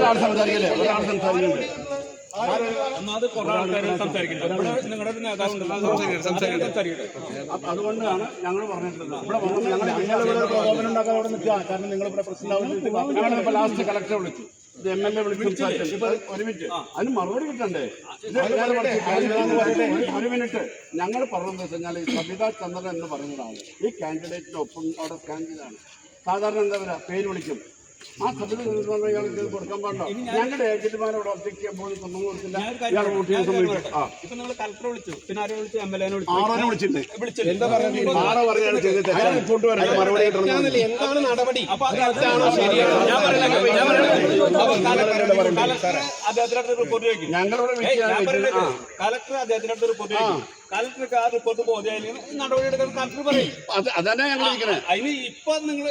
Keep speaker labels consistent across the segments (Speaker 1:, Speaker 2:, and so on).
Speaker 1: ഒരാൾ സംസാരിക്കല്ലേ, ഒരാൾ സംസാരിക്കണ്ടേ? അതുകൊണ്ടാണ് ഞങ്ങൾ പറഞ്ഞിട്ടുള്ളത്.
Speaker 2: കാരണം നിങ്ങൾ
Speaker 1: ഞങ്ങളിപ്പോ ലാസ്റ്റ് കളക്ടറെ വിളിച്ചു, MLA വിളിച്ചു, ഒരുമിച്ച് അതിന് മറുപടി കിട്ടണ്ടേ? ഒരു മിനിറ്റ്. ഞങ്ങൾ പറഞ്ഞതെന്ന് വെച്ച് കഴിഞ്ഞാൽ ഈ സബിത ചന്ദ്രൻ എന്ന് പറയുന്നതാണ് ഈ കാൻഡിഡേറ്റിന്റെ ഒപ്പം അവിടെ സ്റ്റാൻഡ് ചെയ്താണ്. സാധാരണ എന്താ പറയുക, പേര് വിളിക്കും. ആ സബിത ഇയാൾക്ക് കൊടുക്കാൻ പാടില്ല. ഞങ്ങളുടെ ഏജന്റുമാരെ അവിടെ ഒബ്ജക്ട് ചെയ്യാൻ പോകുന്ന സംഭവം കൊടുത്തില്ല. ഇയാൾ വോട്ട് ചെയ്യാൻ സമ്മതിക്കും.
Speaker 3: കളക്ടറെ വിളിച്ചു, പിന്നെ ആരെ വിളിച്ചു? MLA
Speaker 1: ആറോനെ വിളിച്ചിട്ടുണ്ട്.
Speaker 2: എന്താ പറയുക? ആറോ പറയാണ് ചെയ്തിട്ട് റിപ്പോർട്ട് വരാൻ മറുപടി കിട്ടണം. എന്താണ് നടപടി?
Speaker 3: അദ്ദേഹത്തിനടുത്ത് റിപ്പോർട്ട് ചോദിക്കും. കളക്ടർ അദ്ദേഹത്തിനടുത്ത് റിപ്പോർട്ട് ചോദിക്കും. കളക്ടർക്ക് ആ റിപ്പോർട്ട് ബോധ്യമായാലും നടപടി എടുക്കാൻ കളക്ടർ പറയും.
Speaker 1: അതന്നെ ഞങ്ങൾ
Speaker 3: അതിന് ഇപ്പൊ നിങ്ങൾ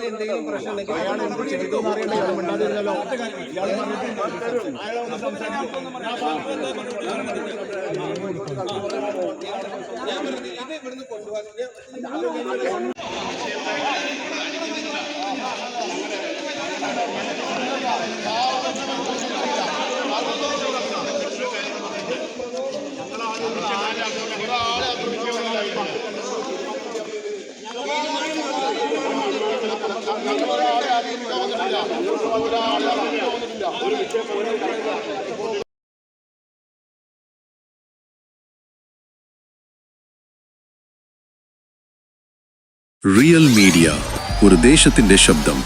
Speaker 2: എന്തെങ്കിലും പ്രശ്നം
Speaker 4: റിയൽ മീഡിയ, ഒരു ദേശത്തിന്റെ ശബ്ദം.